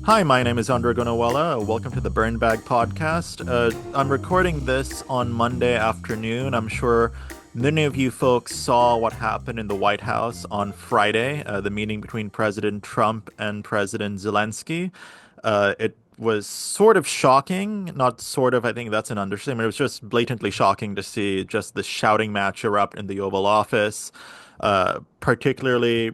Hi, my name is Andre Gonawela. Welcome to the Burn Bag podcast. I'm recording this on Monday afternoon. I'm sure many of you folks saw what happened in the White House on Friday, the meeting between President Trump and President Zelensky. It was sort of shocking, not sort of, I think that's an understatement. It was just blatantly shocking to see just the shouting match erupt in the Oval Office, particularly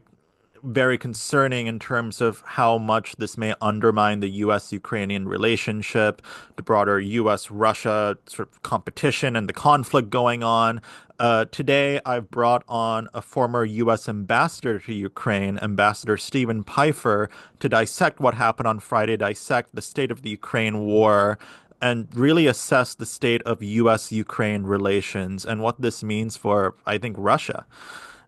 very concerning in terms of how much this may undermine the U.S. Ukrainian relationship, the broader U.S. Russia sort of competition and the conflict going on. Today, I've brought on a former U.S. ambassador to Ukraine, Ambassador Steven Pifer, to dissect what happened on Friday, dissect the state of the Ukraine war, and really assess the state of U.S. Ukraine relations and what this means for, I think, Russia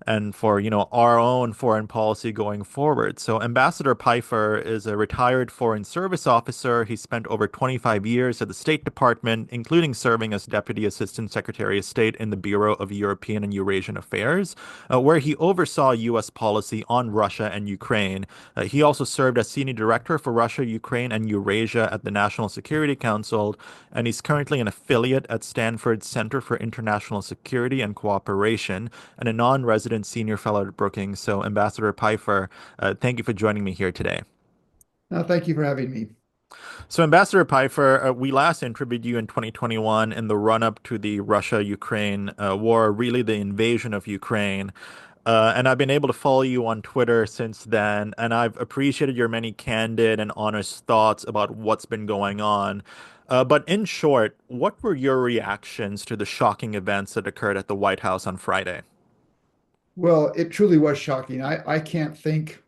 and for, our own foreign policy going forward. So Ambassador Pifer is a retired foreign service officer. He spent over 25 years at the State Department, including serving as Deputy Assistant Secretary of State in the Bureau of European and Eurasian Affairs, where he oversaw U.S. policy on Russia and Ukraine. He also served as Senior Director for Russia, Ukraine, and Eurasia at the National Security Council, and he's currently an affiliate at Stanford's Center for International Security and Cooperation and a non-resident senior fellow at Brookings. So, Ambassador Pifer, thank you for joining me here today. Thank you for having me. So, Ambassador Pifer, we last interviewed you in 2021 in the run-up to the Russia-Ukraine war, really the invasion of Ukraine. And I've been able to follow you on Twitter since then, and I've appreciated your many candid and honest thoughts about what's been going on. But in short, what were your reactions to the shocking events that occurred at the White House on Friday? Well, it truly was shocking. I can't think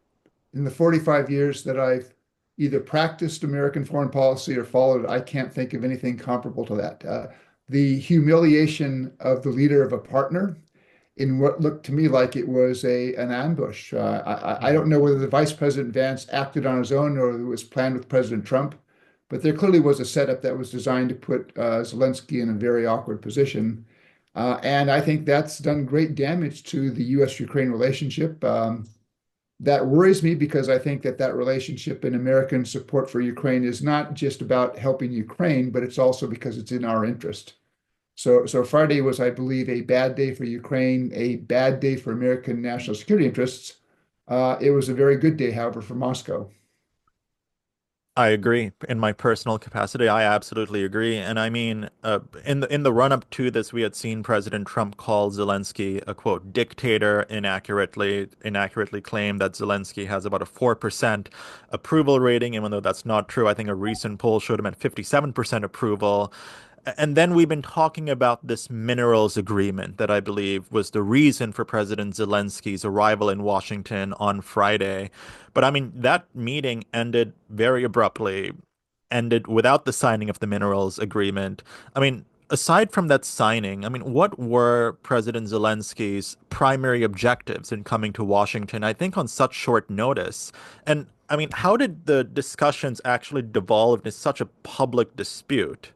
in the 45 years that I've either practiced American foreign policy or followed, I can't think of anything comparable to that. The humiliation of the leader of a partner in what looked to me like it was an ambush. I Mhm. don't know whether the Vice President Vance acted on his own or it was planned with President Trump, but there clearly was a setup that was designed to put Zelensky in a very awkward position. And I think that's done great damage to the U.S. Ukraine relationship. That worries me because I think that relationship and American support for Ukraine is not just about helping Ukraine, but it's also because it's in our interest. So Friday was, I believe, a bad day for Ukraine, a bad day for American national security interests. It was a very good day, however, for Moscow. I agree. In my personal capacity, I absolutely agree. And I mean, in the run up to this, we had seen President Trump call Zelensky a quote dictator, inaccurately claim that Zelensky has about a 4% approval rating, even though that's not true. I think a recent poll showed him at 57% approval. And then we've been talking about this minerals agreement that I believe was the reason for President Zelensky's arrival in Washington on Friday. But I mean, that meeting ended very abruptly, ended without the signing of the minerals agreement. I mean, aside from that signing, I mean, what were President Zelensky's primary objectives in coming to Washington, I think on such short notice? And I mean, how did the discussions actually devolve into such a public dispute?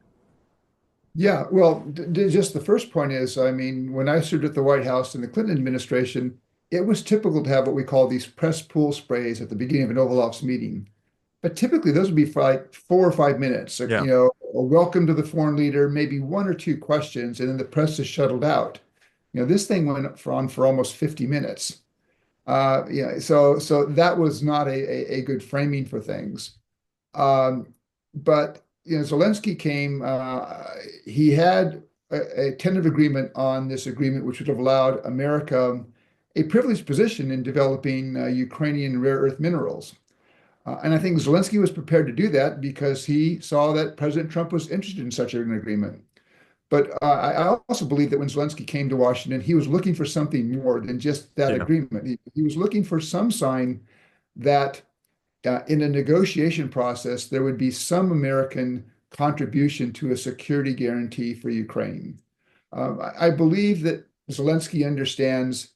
Yeah, well, just the first point is, I mean, when I served at the White House in the Clinton administration, it was typical to have what we call these press pool sprays at the beginning of an Oval Office meeting. But typically, those would be for like 4 or 5 minutes. Yeah. A welcome to the foreign leader, maybe one or two questions, and then the press is shuttled out. This thing went on for almost 50 minutes. So that was not a good framing for things. But Zelensky came. He had a tentative agreement on this agreement, which would have allowed America a privileged position in developing Ukrainian rare earth minerals. And I think Zelensky was prepared to do that because he saw that President Trump was interested in such an agreement. But I also believe that when Zelensky came to Washington, he was looking for something more than just that Yeah. agreement. He was looking for some sign that in a negotiation process, there would be some American contribution to a security guarantee for Ukraine. I believe that Zelensky understands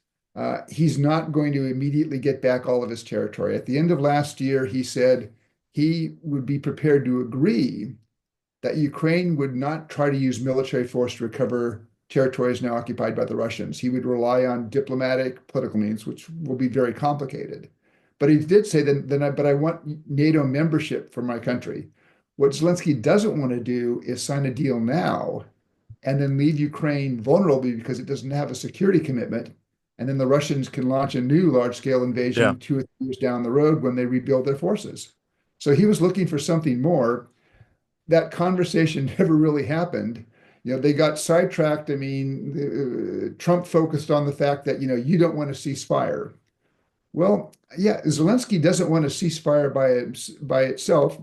he's not going to immediately get back all of his territory. At the end of last year, he said he would be prepared to agree that Ukraine would not try to use military force to recover territories now occupied by the Russians. He would rely on diplomatic, political means, which will be very complicated. But he did say but I want NATO membership for my country. What Zelensky doesn't want to do is sign a deal now and then leave Ukraine vulnerable because it doesn't have a security commitment. And then the Russians can launch a new large-scale Yeah. invasion 2 or 3 years down the road when they rebuild their forces. So he was looking for something more. That conversation never really happened. They got sidetracked. I mean, Trump focused on the fact that, you don't want to ceasefire. Well, yeah, Zelensky doesn't want a ceasefire by itself,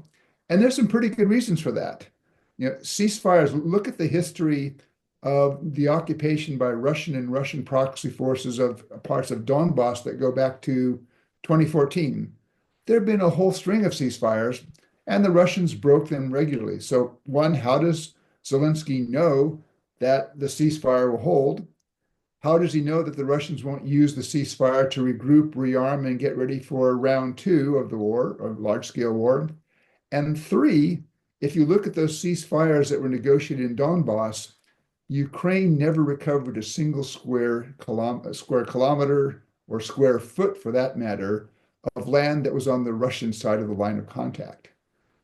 and there's some pretty good reasons for that. Ceasefires, look at the history of the occupation by Russian and Russian proxy forces of parts of Donbass that go back to 2014. There have been a whole string of ceasefires, and the Russians broke them regularly. So, one, how does Zelensky know that the ceasefire will hold? How does he know that the Russians won't use the ceasefire to regroup, rearm, and get ready for round two of the war, of large-scale war? And three, if you look at those ceasefires that were negotiated in Donbass, Ukraine never recovered a single square kilometer or square foot, for that matter, of land that was on the Russian side of the line of contact.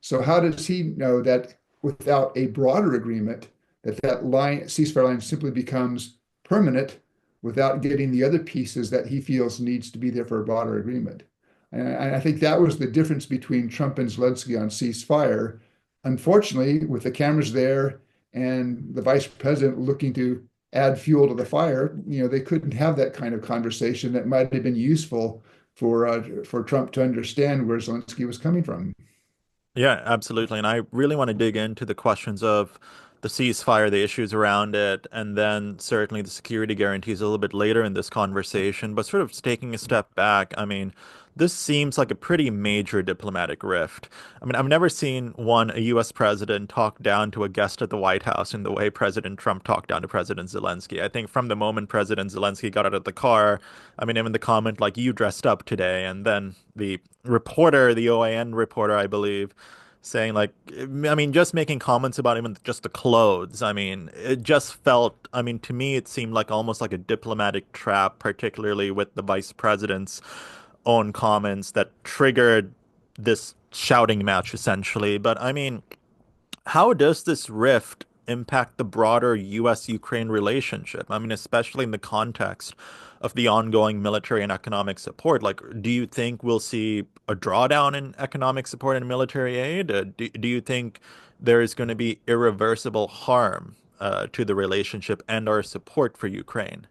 So how does he know that without a broader agreement, that ceasefire line simply becomes permanent without getting the other pieces that he feels needs to be there for a broader agreement? And I think that was the difference between Trump and Zelensky on ceasefire. Unfortunately, with the cameras there and the vice president looking to add fuel to the fire, they couldn't have that kind of conversation that might have been useful for Trump to understand where Zelensky was coming from. Yeah, absolutely. And I really want to dig into the questions of the ceasefire, the issues around it, and then certainly the security guarantees a little bit later in this conversation. But sort of taking a step back, I mean, this seems like a pretty major diplomatic rift. I mean, I've never seen a U.S. president talk down to a guest at the White House in the way President Trump talked down to President Zelensky. I think from the moment President Zelensky got out of the car, I mean, even the comment like "you dressed up today," and then the reporter, the OAN reporter, I believe, saying like, I mean, just making comments about even just the clothes. I mean, it just felt, I mean, to me, it seemed like almost like a diplomatic trap, particularly with the vice president's own comments that triggered this shouting match, essentially. But I mean, how does this rift impact the broader U.S. Ukraine relationship? I mean, especially in the context of the ongoing military and economic support. Like, do you think we'll see a drawdown in economic support and military aid? Do you think there is going to be irreversible harm to the relationship and our support for Ukraine?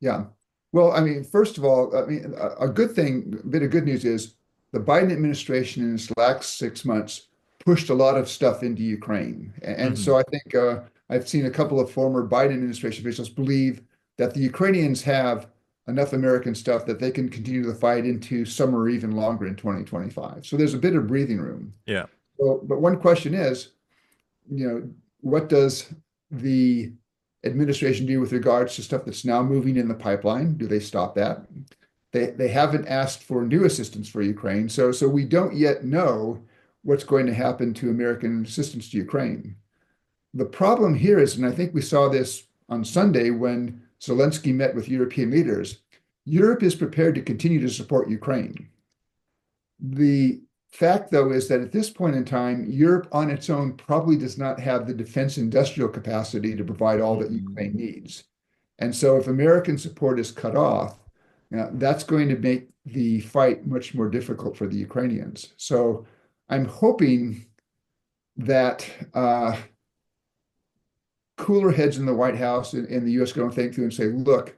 Yeah. Well, I mean, first of all, I mean, a good thing, a bit of good news is the Biden administration in its last 6 months pushed a lot of stuff into Ukraine. And Hmm. so I think I've seen a couple of former Biden administration officials believe that the Ukrainians have enough American stuff that they can continue the fight into summer or even longer in 2025. So there's a bit of breathing room. Yeah. So, but one question is, what does the administration do with regards to stuff that's now moving in the pipeline? Do they stop that? They haven't asked for new assistance for Ukraine, so we don't yet know what's going to happen to American assistance to Ukraine. The problem here is, and I think we saw this on Sunday when Zelensky met with European leaders, Europe is prepared to continue to support Ukraine. The fact, though, is that at this point in time, Europe on its own probably does not have the defense industrial capacity to provide all that Hmm. Ukraine needs. And so if American support is cut off, that's going to make the fight much more difficult for the Ukrainians. So I'm hoping that cooler heads in the White House and the US go and think through and say, look,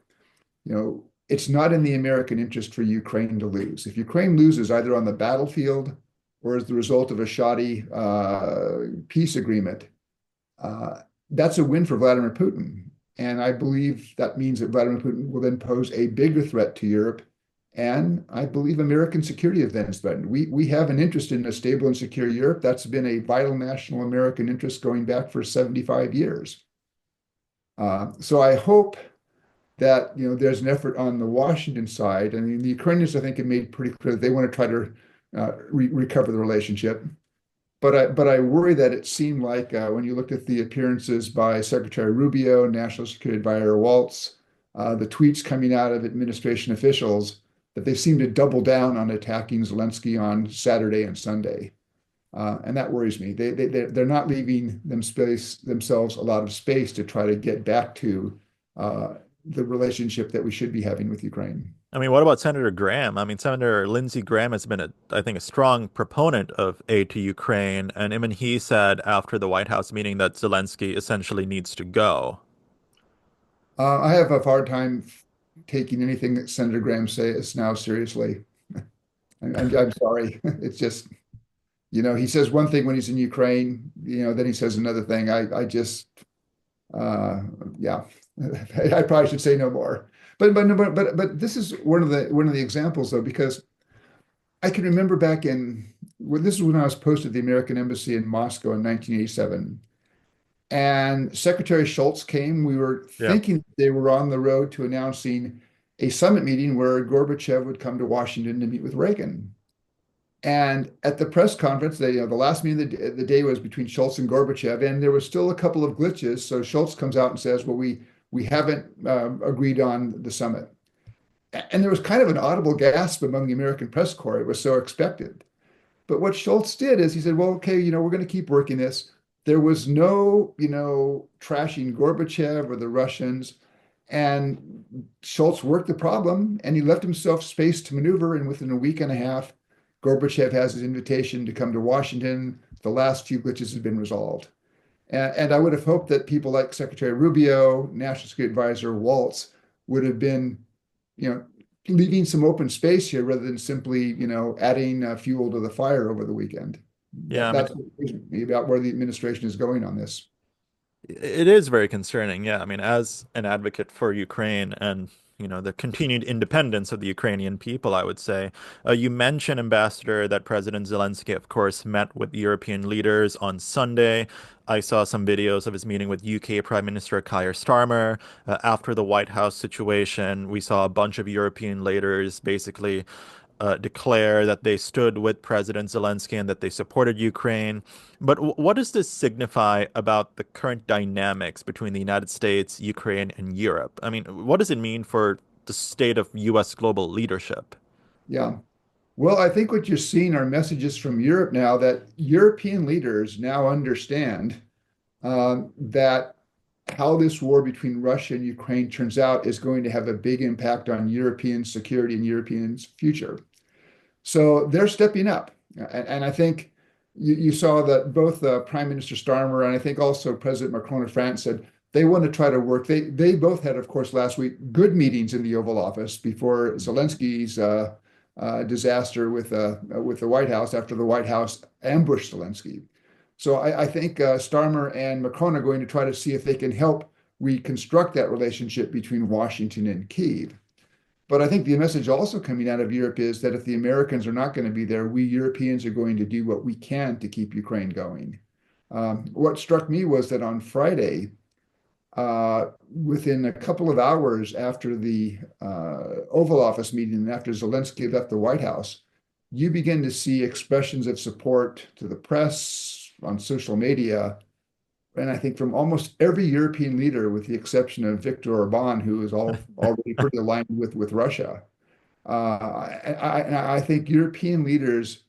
it's not in the American interest for Ukraine to lose. If Ukraine loses either on the battlefield or as the result of a shoddy peace agreement, uh, that's a win for Vladimir Putin. And I believe that means that Vladimir Putin will then pose a bigger threat to Europe. And I believe American security is then threatened. We have an interest in a stable and secure Europe. That's been a vital national American interest going back for 75 years. So I hope that there's an effort on the Washington side. I mean, the Ukrainians, I think, have made pretty clear that they want to try to recover the relationship. But I worry that it seemed like when you looked at the appearances by Secretary Rubio, National Security Advisor Waltz, the tweets coming out of administration officials, that they seem to double down on attacking Zelensky on Saturday and Sunday. And that worries me. They're not leaving themselves a lot of space to try to get back to the relationship that we should be having with Ukraine. I mean, what about Senator Graham? I mean, Senator Lindsey Graham has been, I think, a strong proponent of aid to Ukraine, and even he said after the White House meeting that Zelensky essentially needs to go. I have a hard time taking anything that Senator Graham says now seriously. I'm sorry. It's just, he says one thing when he's in Ukraine, then he says another thing. I just, uh, yeah, I probably should say no more. But this is one of the examples though, because I can remember back this is when I was posted at the American Embassy in Moscow in 1987. And Secretary Schultz came. We were Yeah. thinking they were on the road to announcing a summit meeting where Gorbachev would come to Washington to meet with Reagan. And at the press conference, the last meeting of the day was between Schultz and Gorbachev, and there was still a couple of glitches. So Schultz comes out and says, "Well, we haven't agreed on the summit." And there was kind of an audible gasp among the American press corps. It was so expected. But what Schultz did is he said, well, okay, we're going to keep working this. There was no, trashing Gorbachev or the Russians. And Schultz worked the problem and he left himself space to maneuver. And within a week and a half, Gorbachev has his invitation to come to Washington. The last few glitches have been resolved. And I would have hoped that people like Secretary Rubio, National Security Advisor Waltz would have been, you know, leaving some open space here rather than simply, adding fuel to the fire over the weekend. Yeah, I mean, That's what worries me about where the administration is going on this. it is very concerning. Yeah, I mean, as an advocate for Ukraine and the continued independence of the Ukrainian people, I would say. You mentioned, Ambassador, that President Zelensky, of course, met with European leaders on Sunday. I saw some videos of his meeting with UK Prime Minister Keir Starmer. After the White House situation, we saw a bunch of European leaders basically declare that they stood with President Zelensky and that they supported Ukraine. But what does this signify about the current dynamics between the United States, Ukraine, and Europe? I mean, what does it mean for the state of U.S. global leadership? Yeah. Well, I think what you're seeing are messages from Europe now that European leaders now understand that how this war between Russia and Ukraine turns out is going to have a big impact on European security and Europeans' future. So they're stepping up. And I think you saw that both Prime Minister Starmer and I think also President Macron of France said they want to try to work. They both had, of course, last week good meetings in the Oval Office before Zelensky's disaster with the White House after the White House ambushed Zelensky. So I think Starmer and Macron are going to try to see if they can help reconstruct that relationship between Washington and Kyiv. But I think the message also coming out of Europe is that if the Americans are not going to be there, we Europeans are going to do what we can to keep Ukraine going. What struck me was that on Friday, within a couple of hours after the Oval Office meeting and after Zelensky left the White House, you begin to see expressions of support to the press on social media. And I think from almost every European leader, with the exception of Viktor Orban, who is already pretty aligned with Russia. I think European leaders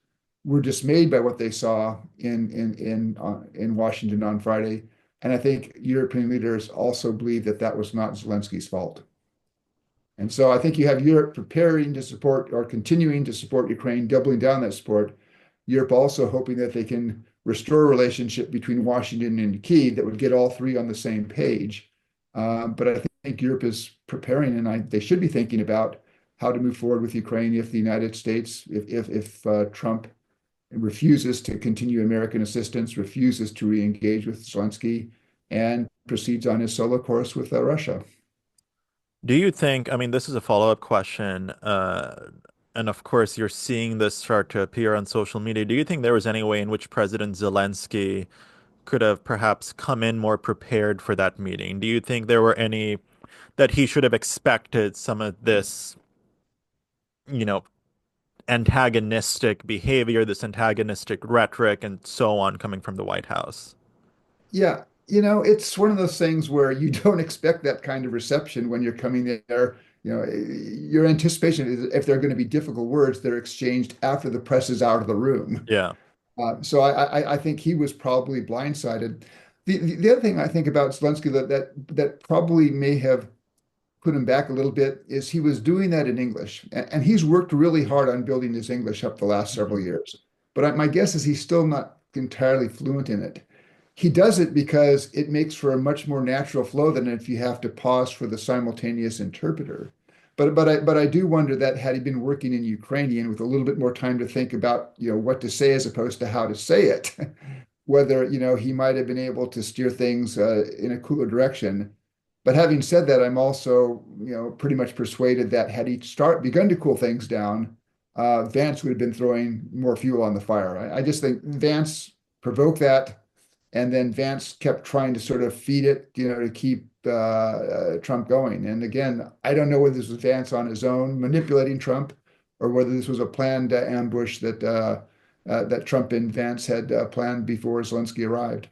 were dismayed by what they saw in Washington on Friday. And I think European leaders also believe that that was not Zelensky's fault. And so I think you have Europe preparing to support or continuing to support Ukraine, doubling down that support. Europe also hoping that they can restore a relationship between Washington and Kyiv that would get all three on the same page. But I think Europe is preparing, and they should be thinking about how to move forward with Ukraine if the United States, if Trump refuses to continue American assistance, refuses to re-engage with Zelensky, and proceeds on his solo course with Russia. Do you think, I mean, this is a follow-up question, and of course, you're seeing this start to appear on social media. Do you think there was any way in which President Zelensky could have perhaps come in more prepared for that meeting? Do you think there were any that he should have expected some of this, you know, antagonistic behavior, this antagonistic rhetoric, and so on coming from the White House? Yeah, it's one of those things where you don't expect that kind of reception when you're coming there, your anticipation is if they're going to be difficult words, they're exchanged after the press is out of the room. Yeah. So I think he was probably blindsided. The other thing I think about Zelensky that probably may have put him back a little bit is he was doing that in English, and he's worked really hard on building his English up the last several Mhm. years. But my guess is he's still not entirely fluent in it. He does it because it makes for a much more natural flow than if you have to pause for the simultaneous interpreter. But I do wonder that had he been working in Ukrainian with a little bit more time to think about what to say as opposed to how to say it, whether he might have been able to steer things in a cooler direction. But having said that, I'm also pretty much persuaded that had he begun to cool things down, Vance would have been throwing more fuel on the fire. I just think Vance provoked that, and then Vance kept trying to sort of feed it, to keep Trump going. And again, I don't know whether this was Vance on his own manipulating Trump, or whether this was a planned ambush that Trump and Vance had planned before Zelensky arrived.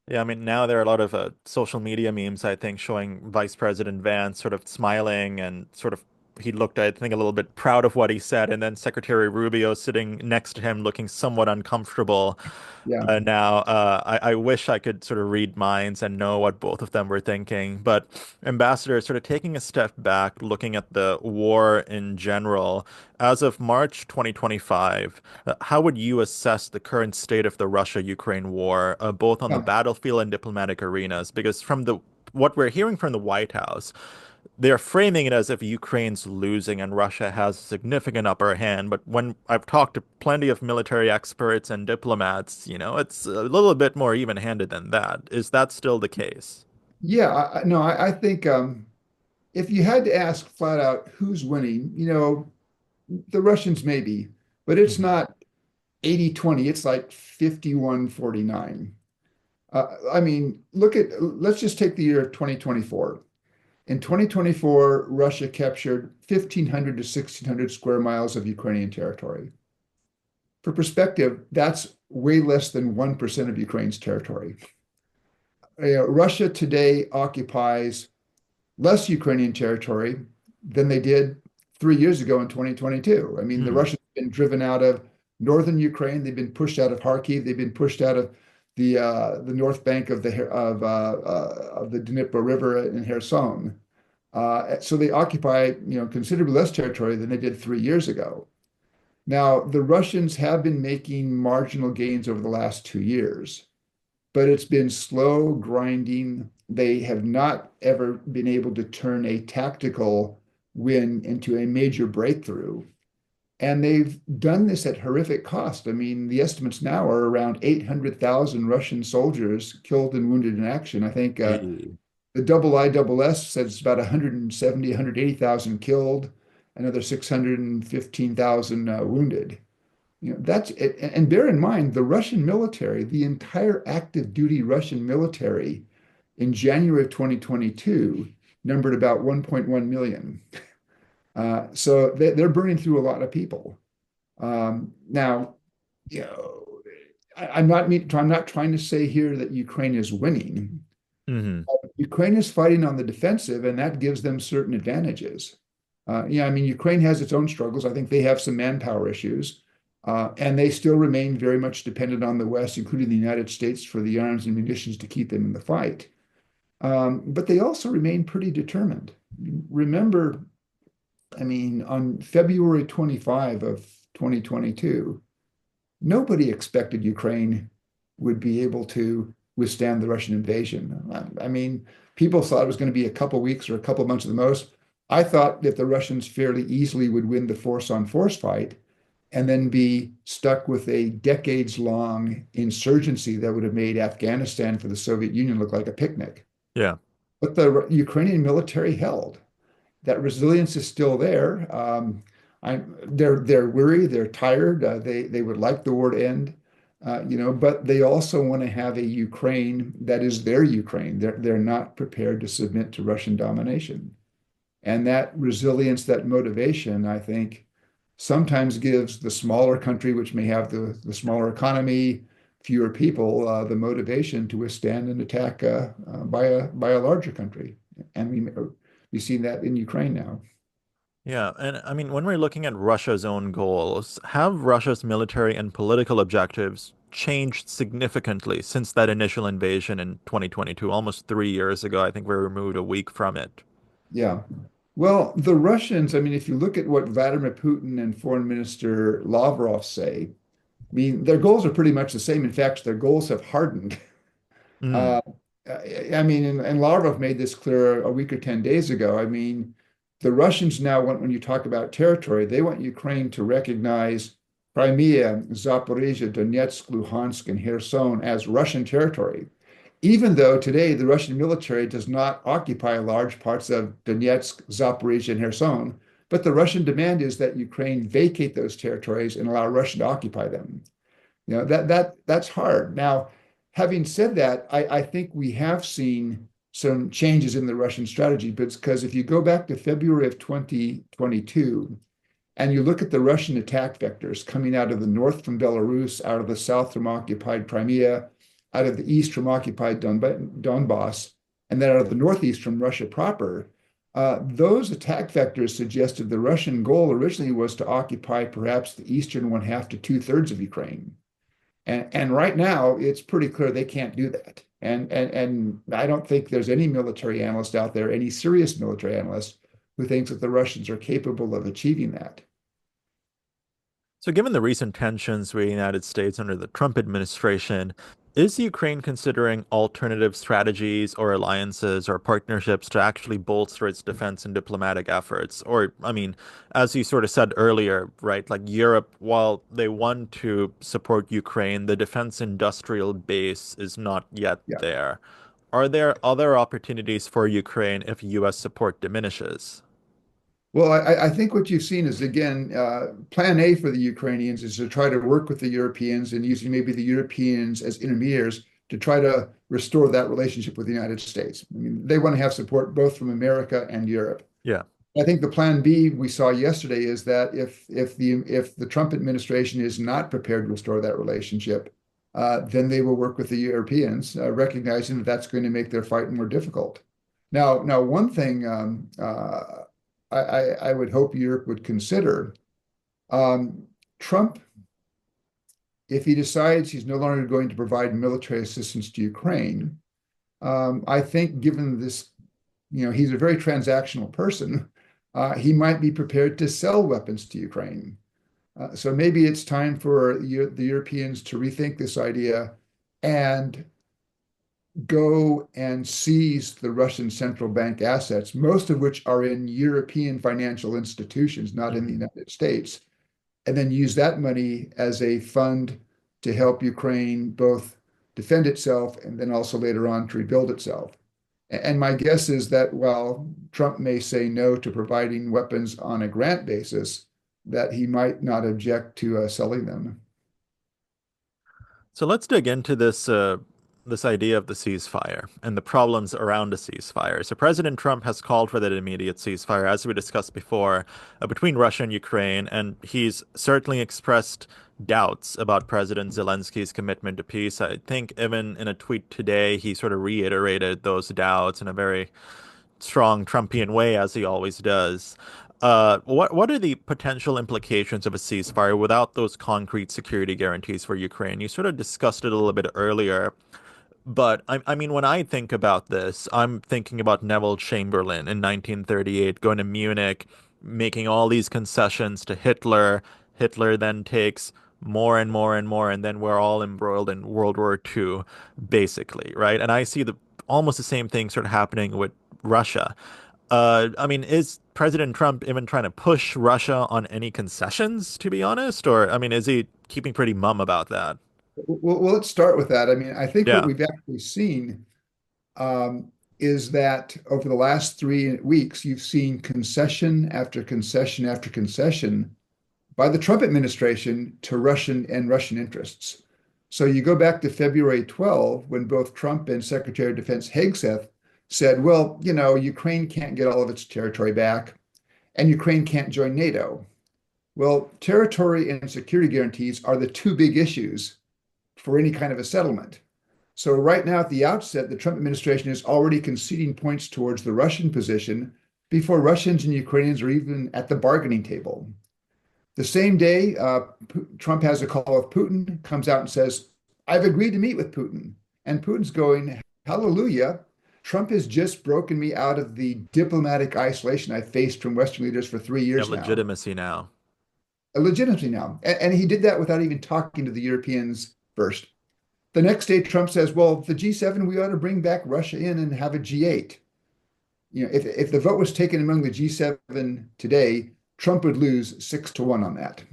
Yeah, I mean, now there are a lot of social media memes, I think, showing Vice President Vance sort of smiling and sort of he looked, I think, a little bit proud of what he said, and then Secretary Rubio sitting next to him looking somewhat uncomfortable. Yeah. Now, I wish I could sort of read minds and know what both of them were thinking. But Ambassador, sort of taking a step back, looking at the war in general, as of March 2025, how would you assess the current state of the Russia-Ukraine war, both on the Yeah. battlefield and diplomatic arenas? Because from the what we're hearing from the White House, they're framing it as if Ukraine's losing and Russia has a significant upper hand. But when I've talked to plenty of military experts and diplomats, it's a little bit more even-handed than that. Is that still the case? Yeah, no, I think if you had to ask flat out who's winning, the Russians maybe, but it's Mhm. not 80-20. It's like 51-49. I mean, let's just take the year of 2024. In 2024, Russia captured 1,500 to 1,600 square miles of Ukrainian territory. For perspective, that's way less than 1% of Ukraine's territory. Russia today occupies less Ukrainian territory than they did 3 years ago in 2022. I mean, the Hmm. Russians have been driven out of northern Ukraine. They've been pushed out of Kharkiv. They've been pushed out of the north bank of the Dnipro River in Kherson. So they occupy, considerably less territory than they did 3 years ago. Now, the Russians have been making marginal gains over the last 2 years, but it's been slow grinding. They have not ever been able to turn a tactical win into a major breakthrough. And they've done this at horrific cost. I mean, the estimates now are around 800,000 Russian soldiers killed and wounded in action. I think Eh. the double ISS says it's about 170, 180,000 killed, another 615,000 wounded. That's it. And bear in mind, the Russian military, the entire active duty Russian military in January of 2022 numbered about 1.1 million. So they're burning through a lot of people. Now, you know, I'm not trying to say here that Ukraine is winning. Hmm. Ukraine is fighting on the defensive, and that gives them certain advantages. Yeah, I mean, Ukraine has its own struggles. I think they have some manpower issues, and they still remain very much dependent on the West, including the United States, for the arms and munitions to keep them in the fight. But they also remain pretty determined. Remember, I mean, on February 25 of 2022, nobody expected Ukraine would be able to withstand the Russian invasion. I mean, people thought it was going to be a couple weeks or a couple months at the most. I thought that the Russians fairly easily would win the force on force fight and then be stuck with a decades long insurgency that would have made Afghanistan for the Soviet Union look like a picnic. Yeah. But the Ukrainian military held. That resilience is still there. They're weary, they're tired. They would like the war to end, but they also want to have a Ukraine that is their Ukraine. They're not prepared to submit to Russian domination, and that resilience, that motivation, I think, sometimes gives the smaller country, which may have the smaller economy, fewer people, the motivation to withstand an attack by a larger country, and we've seen that in Ukraine now. Yeah, and I mean, when we're looking at Russia's own goals, have Russia's military and political objectives changed significantly since that initial invasion in 2022, almost 3 years ago? I think we removed a week from it. Yeah. Well, the Russians, I mean, if you look at what Vladimir Putin and Foreign Minister Lavrov say, I mean, their goals are pretty much the same. In fact, their goals have hardened. Mm, Uh, I mean, and Lavrov made this clear a week or 10 days ago. I mean, the Russians now want, when you talk about territory, they want Ukraine to recognize Crimea, Zaporizhia, Donetsk, Luhansk, and Kherson as Russian territory, even though today the Russian military does not occupy large parts of Donetsk, Zaporizhia, and Kherson. But the Russian demand is that Ukraine vacate those territories and allow Russia to occupy them. That's hard. Now, having said that, I think we have seen some changes in the Russian strategy, but because if you go back to February of 2022 and you look at the Russian attack vectors coming out of the north from Belarus, out of the south from occupied Crimea, out of the east from occupied Donbass, and then out of the northeast from Russia proper, those attack vectors suggested the Russian goal originally was to occupy perhaps the eastern one half to two-thirds of Ukraine. And right now, it's pretty clear they can't do that. And I don't think there's any military analyst out there, any serious military analyst, who thinks that the Russians are capable of achieving that. So, given the recent tensions with the United States under the Trump administration, is Ukraine considering alternative strategies or alliances or partnerships to actually bolster its defense and diplomatic efforts? Or, I mean, as you sort of said earlier, right, like Europe, while they want to support Ukraine, the defense industrial base is not yet Yeah. there. Are there other opportunities for Ukraine if U.S. support diminishes? Well, I think what you've seen is, again, plan A for the Ukrainians is to try to work with the Europeans and using maybe the Europeans as intermediaries to try to restore that relationship with the United States. I mean, they want to have support both from America and Europe. Yeah. I think the plan B we saw yesterday is that if the Trump administration is not prepared to restore that relationship, then they will work with the Europeans, recognizing that that's going to make their fight more difficult. Now, one thing I would hope Europe would consider, Trump, if he decides he's no longer going to provide military assistance to Ukraine, I think given this, he's a very transactional person, he might be prepared to sell weapons to Ukraine. So maybe it's time for the Europeans to rethink this idea and go and seize the Russian central bank assets, most of which are in European financial institutions, not in the Mhm. United States, and then use that money as a fund to help Ukraine both defend itself and then also later on to rebuild itself. And my guess is that while Trump may say no to providing weapons on a grant basis, that he might not object to selling them. So let's dig into this idea of the ceasefire and the problems around a ceasefire. So President Trump has called for that immediate ceasefire, as we discussed before, between Russia and Ukraine, and he's certainly expressed doubts about President Zelensky's commitment to peace. I think even in a tweet today, he sort of reiterated those doubts in a very strong Trumpian way, as he always does. What are the potential implications of a ceasefire without those concrete security guarantees for Ukraine? You sort of discussed it a little bit earlier, but I mean, when I think about this, I'm thinking about Neville Chamberlain in 1938 going to Munich, making all these concessions to Hitler. Hitler then takes more and more and more, and then we're all embroiled in World War II, basically, right? And I see the almost the same thing sort of happening with Russia. I mean, is President Trump even trying to push Russia on any concessions, to be honest? Or, I mean, is he keeping pretty mum about that? Well, let's start with that. I mean, I think what Yeah. we've actually seen is that over the last 3 weeks, you've seen concession after concession after concession by the Trump administration to Russian interests. So you go back to February 12, when both Trump and Secretary of Defense Hegseth said, well, Ukraine can't get all of its territory back, and Ukraine can't join NATO. Well, territory and security guarantees are the two big issues for any kind of a settlement. So right now, at the outset, the Trump administration is already conceding points towards the Russian position, before Russians and Ukrainians are even at the bargaining table. The same day, Trump has a call with Putin, comes out and says, I've agreed to meet with Putin. And Putin's going, hallelujah. Trump has just broken me out of the diplomatic isolation I faced from Western leaders for 3 years now. Legitimacy now. Legitimacy now. And he did that without even talking to the Europeans first. The next day, Trump says, well, the G7, we ought to bring back Russia in and have a G8. If the vote was taken among the G7 today, Trump would lose 6-1 on that.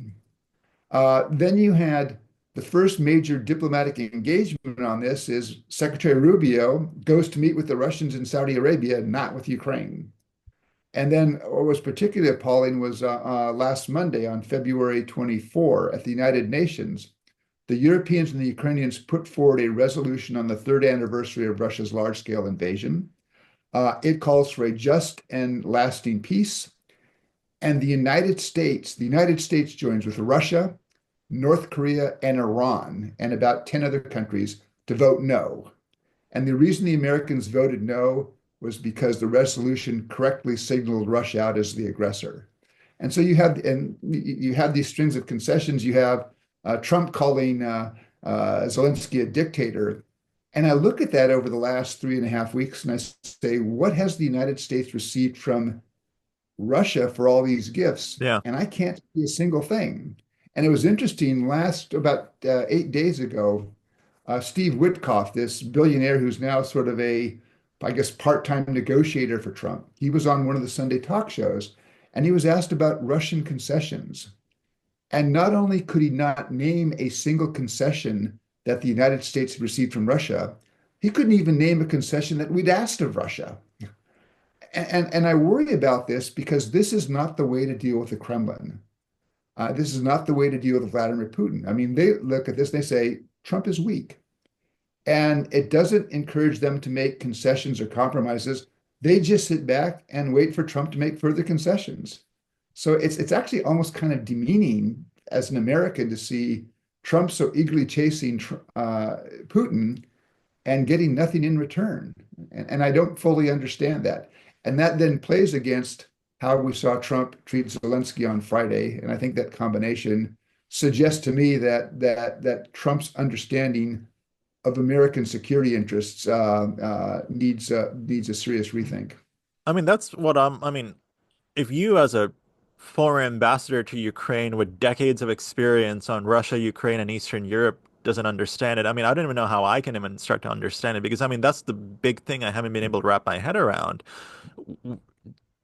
Then you had the first major diplomatic engagement on this is Secretary Rubio goes to meet with the Russians in Saudi Arabia, not with Ukraine. And then what was particularly appalling was last Monday on February 24 at the United Nations, the Europeans and the Ukrainians put forward a resolution on the third anniversary of Russia's large-scale invasion. It calls for a just and lasting peace. And the United States joins with Russia, North Korea, and Iran, and about 10 other countries to vote no. And the reason the Americans voted no was because the resolution correctly signaled Russia out as the aggressor. And so you have these strings of concessions. You have Trump calling Zelensky a dictator. And I look at that over the last 3.5 weeks and I say, what has the United States received from Russia for all these gifts? Yeah. And I can't see a single thing. And it was interesting, about 8 days ago, Steve Witkoff, this billionaire who's now sort of I guess, part-time negotiator for Trump, he was on one of the Sunday talk shows and he was asked about Russian concessions. And not only could he not name a single concession that the United States received from Russia, he couldn't even name a concession that we'd asked of Russia. And I worry about this because this is not the way to deal with the Kremlin. This is not the way to deal with Vladimir Putin. I mean, they look at this, they say, Trump is weak. And it doesn't encourage them to make concessions or compromises. They just sit back and wait for Trump to make further concessions. So it's actually almost kind of demeaning as an American to see Trump so eagerly chasing Putin and getting nothing in return. And I don't fully understand that. And that then plays against how we saw Trump treat Zelensky on Friday. And I think that combination suggests to me that Trump's understanding of American security interests needs a serious rethink. I mean, that's what I mean, if you as a former ambassador to Ukraine with decades of experience on Russia, Ukraine, and Eastern Europe doesn't understand it. I mean, I don't even know how I can even start to understand it because I mean, that's the big thing I haven't been able to wrap my head around.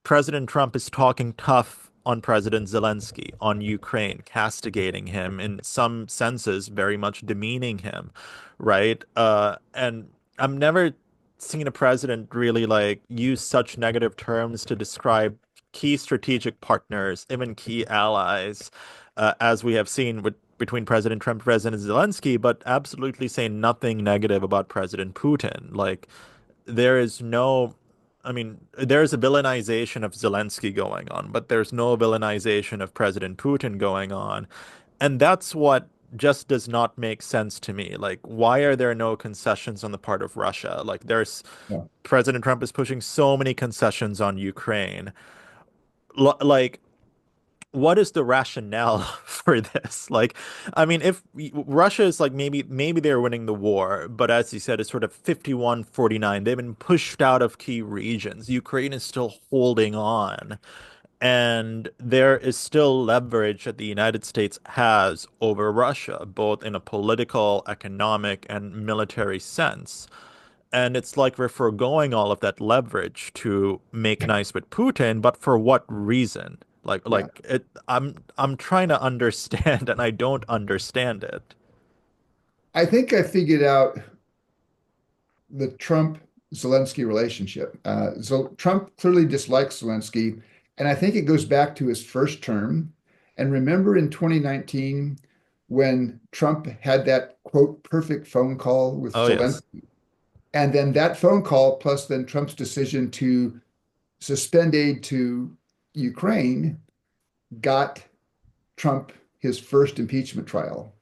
President Trump is talking tough on President Zelensky, on Ukraine, castigating him, in some senses, very much demeaning him, right? And I've never seen a president really like use such negative terms to describe key strategic partners, even key allies, as we have seen between President Trump and President Zelensky, but absolutely say nothing negative about President Putin. Like, there is no, I mean, there's a villainization of Zelensky going on, but there's no villainization of President Putin going on. And that's what just does not make sense to me. Like, why are there no concessions on the part of Russia? Like, Yeah. President Trump is pushing so many concessions on Ukraine. Like, what is the rationale for this? Like, I mean, if Russia is like maybe they're winning the war, but as you said, it's sort of 51-49. They've been pushed out of key regions. Ukraine is still holding on, and there is still leverage that the United States has over Russia, both in a political, economic, and military sense. And it's like we're foregoing all of that leverage to make nice with Putin, but for what reason? Like Yeah. like it I'm trying to understand and I don't understand it. I think I figured out the Trump-Zelensky relationship. Trump clearly dislikes Zelensky, and I think it goes back to his first term. And remember in 2019 when Trump had that quote perfect phone call with Oh yes. Zelensky, and then that phone call plus then Trump's decision to suspend aid to Ukraine got Trump his first impeachment trial.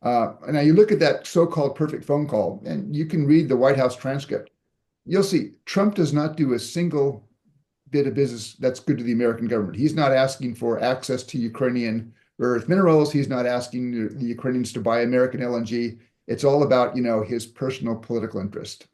And now you look at that so-called perfect phone call, and you can read the White House transcript. You'll see Trump does not do a single bit of business that's good to the American government. He's not asking for access to Ukrainian rare earth minerals. He's not asking the Ukrainians to buy American LNG. It's all about, his personal political interest.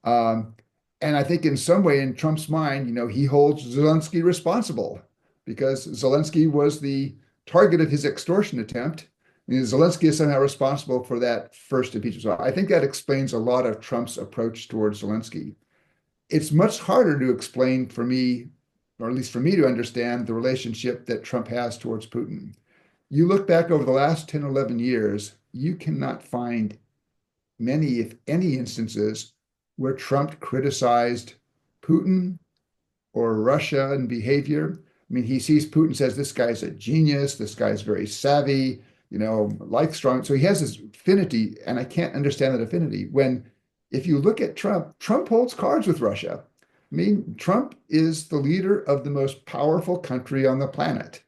Um, and I think in some way, in Trump's mind, he holds Zelensky responsible because Zelensky was the target of his extortion attempt. And Zelensky is somehow responsible for that first impeachment. So I think that explains a lot of Trump's approach towards Zelensky. It's much harder to explain for me, or at least for me to understand the relationship that Trump has towards Putin. You look back over the last 10, 11 years, you cannot find many, if any, instances where Trump criticized Putin or Russia and behavior. I mean, he sees Putin, says this guy's a genius, this guy's very savvy, like strong. So he has this affinity, and I can't understand that affinity. When, if you look at Trump, Trump holds cards with Russia. I mean, Trump is the leader of the most powerful country on the planet.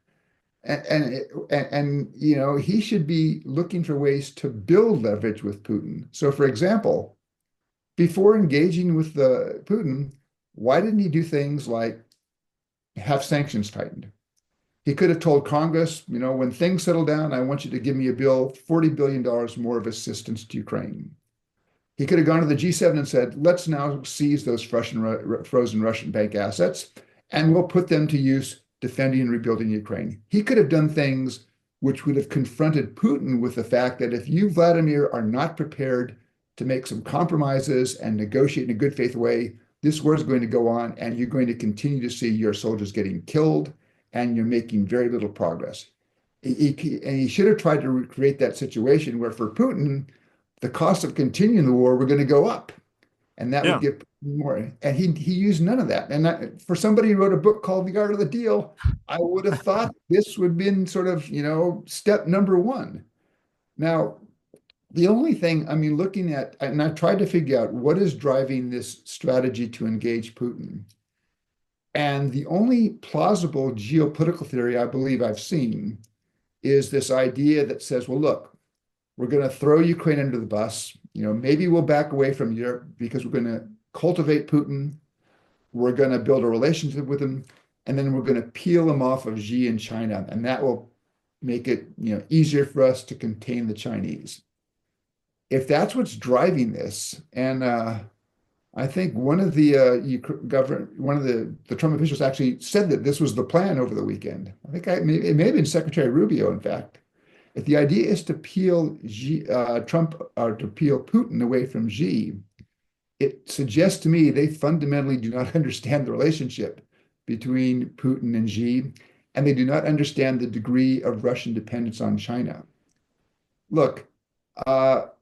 And he should be looking for ways to build leverage with Putin. So, for example, before engaging with Putin, why didn't he do things like have sanctions tightened? He could have told Congress, when things settle down, I want you to give me a bill, $40 billion more of assistance to Ukraine. He could have gone to the G7 and said, let's now seize those frozen Russian bank assets, and we'll put them to use defending and rebuilding Ukraine. He could have done things which would have confronted Putin with the fact that if you, Vladimir, are not prepared to make some compromises and negotiate in a good faith way, this war is going to go on, and you're going to continue to see your soldiers getting killed, and you're making very little progress. And he should have tried to recreate that situation where for Putin, the cost of continuing the war were going to go up, and that would Yeah. give more. And he used none of that. And for somebody who wrote a book called The Art of the Deal, I would have thought this would have been sort of, step number one. Now, the only thing, I mean, looking at, and I've tried to figure out what is driving this strategy to engage Putin. And the only plausible geopolitical theory I believe I've seen is this idea that says, well, look, we're going to throw Ukraine under the bus. Maybe we'll back away from Europe because we're going to cultivate Putin. We're going to build a relationship with him, and then we're going to peel him off of Xi in China, and that will make it, easier for us to contain the Chinese. If that's what's driving this, and I think one of the one of the Trump officials actually said that this was the plan over the weekend. I think it may have been Secretary Rubio, in fact. If the idea is to peel Trump or to peel Putin away from Xi, it suggests to me they fundamentally do not understand the relationship between Putin and Xi, and they do not understand the degree of Russian dependence on China. Look, Putin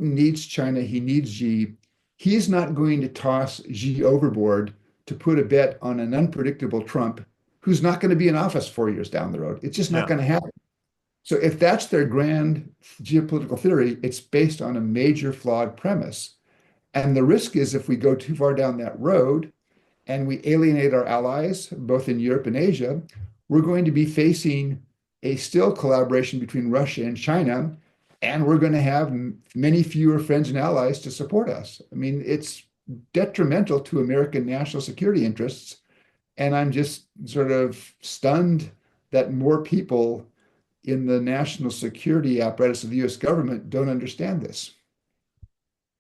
needs China, he needs Xi. He's not going to toss Xi overboard to put a bet on an unpredictable Trump who's not going to be in office 4 years down the road. It's just not Yeah. going to happen. So if that's their grand geopolitical theory, it's based on a major flawed premise. And the risk is if we go too far down that road and we alienate our allies, both in Europe and Asia, we're going to be facing a still collaboration between Russia and China, and we're going to have many fewer friends and allies to support us. I mean, it's detrimental to American national security interests. And I'm just sort of stunned that more people in the national security apparatus of the US government don't understand this.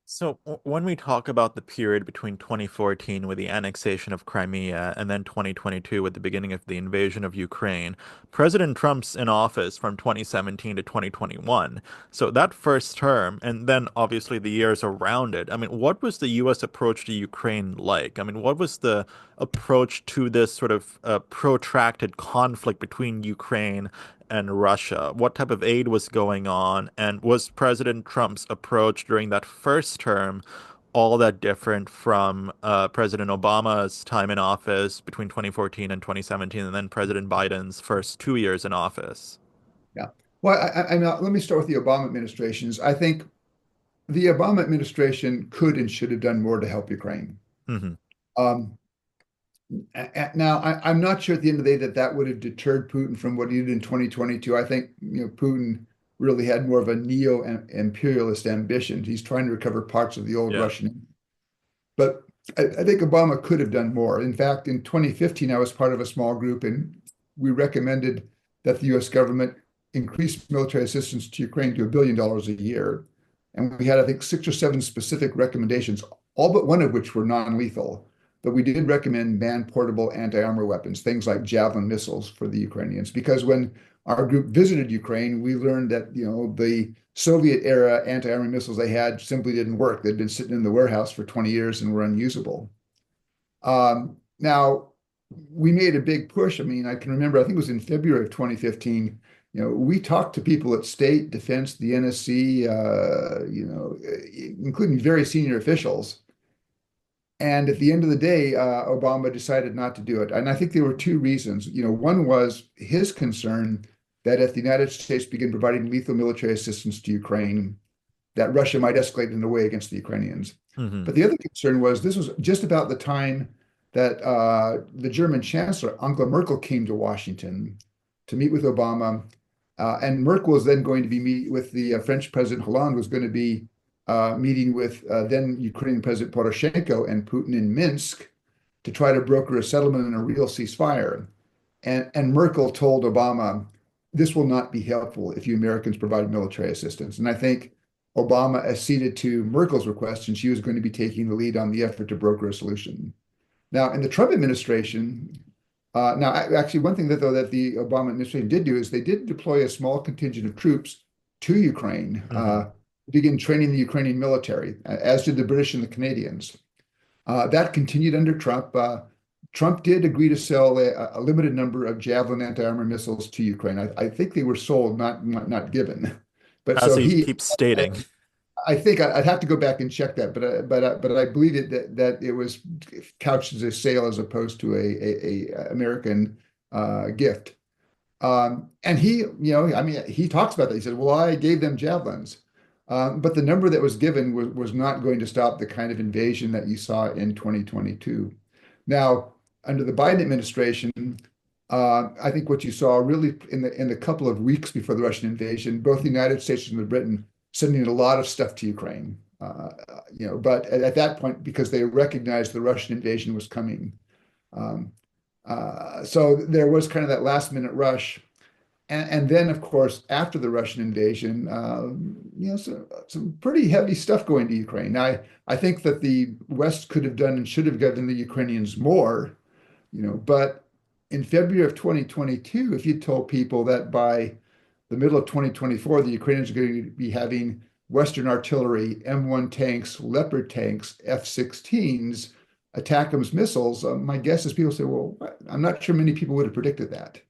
So when we talk about the period between 2014 with the annexation of Crimea and then 2022 with the beginning of the invasion of Ukraine, President Trump's in office from 2017 to 2021. So that first term, and then obviously the years around it, I mean, what was the U.S. approach to Ukraine like? I mean, what was the approach to this sort of protracted conflict between Ukraine and Russia? What type of aid was going on? And was President Trump's approach during that first term all that different from President Obama's time in office between 2014 and 2017, and then President Biden's first 2 years in office? Yeah. Well, let me start with the Obama administrations. I think the Obama administration could and should have done more to help Ukraine. Hmm. Um, Now, I'm not sure at the end of the day that that would have deterred Putin from what he did in 2022. I think, Putin really had more of a neo-imperialist ambition. He's trying to recover parts of the old Yeah. Russian. But I think Obama could have done more. In fact, in 2015, I was part of a small group, and we recommended that the U.S. government increase military assistance to Ukraine to $1 billion a year. And we had, I think, 6 or 7 specific recommendations, all but one of which were non-lethal. But we did recommend man-portable anti-armor weapons, things like Javelin missiles for the Ukrainians, because when our group visited Ukraine, we learned that, the Soviet era anti-armor missiles they had simply didn't work. They'd been sitting in the warehouse for 20 years and were unusable. Now, we made a big push. I mean, I can remember, I think it was in February of 2015, we talked to people at State, Defense, the NSC, including very senior officials. And at the end of the day, Obama decided not to do it. And I think there were 2 reasons. One was his concern that if the United States began providing lethal military assistance to Ukraine, that Russia might escalate in a way against the Ukrainians. Hmm. But the other concern was this was just about the time that the German Chancellor, Angela Merkel, came to Washington to meet with Obama. And Merkel was then going to be meeting with the French President Hollande, was going to be meeting with then Ukrainian President Poroshenko and Putin in Minsk to try to broker a settlement and a real ceasefire. And Merkel told Obama, this will not be helpful if you Americans provide military assistance. And I think Obama acceded to Merkel's request, and she was going to be taking the lead on the effort to broker a solution. Now, in the Trump administration, actually, one thing that the Obama administration did do is they did deploy a small contingent of troops to Ukraine, Hmm. begin training the Ukrainian military, as did the British and the Canadians. That continued under Trump. Trump did agree to sell a limited number of Javelin anti-armor missiles to Ukraine. I think they were sold, not given. But As so he he, keeps stating. I think I'd have to go back and check that, but I believe that it was couched as a sale as opposed to a American gift. And I mean, he talks about that. He said, "Well, I gave them javelins," but the number that was given was not going to stop the kind of invasion that you saw in 2022. Now, under the Biden administration, I think what you saw really in the couple of weeks before the Russian invasion, both the United States and Britain sending a lot of stuff to Ukraine. But at that point, because they recognized the Russian invasion was coming, um, so there was kind of that last minute rush. And then, of course, after the Russian invasion, some pretty heavy stuff going to Ukraine. Now, I think that the West could have done and should have given the Ukrainians more, but in February of 2022, if you told people that by the middle of 2024, the Ukrainians are going to be having Western artillery, M1 tanks, Leopard tanks, F-16s, ATACMS missiles, my guess is people say, well, I'm not sure many people would have predicted that.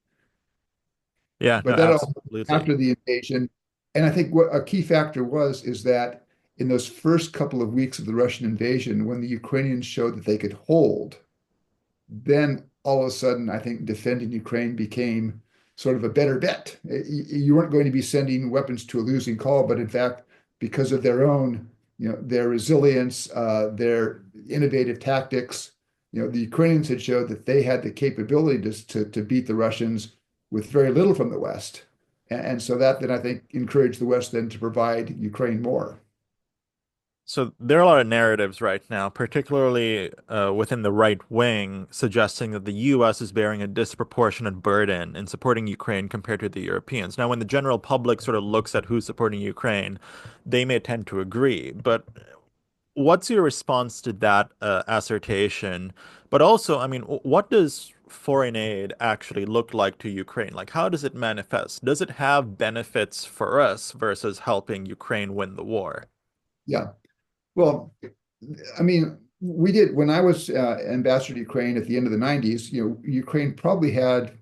Yeah, no, But that all absolutely. after the invasion. And I think what a key factor is that in those first couple of weeks of the Russian invasion, when the Ukrainians showed that they could hold, then all of a sudden, I think defending Ukraine became sort of a better bet. You weren't going to be sending weapons to a losing call, but in fact, because of their own, their resilience, their innovative tactics, the Ukrainians had showed that they had the capability to beat the Russians with very little from the West. And so that then I think encouraged the West then to provide Ukraine more. So there are a lot of narratives right now, particularly within the right wing, suggesting that the U.S. is bearing a disproportionate burden in supporting Ukraine compared to the Europeans. Now, when the general public sort of looks at who's supporting Ukraine, they may tend to agree. But what's your response to that assertion? But also, I mean, what does foreign aid actually look like to Ukraine? Like, how does it manifest? Does it have benefits for us versus helping Ukraine win the war? Yeah. Well, I mean, we did when I was ambassador to Ukraine at the end of the 90s, Ukraine probably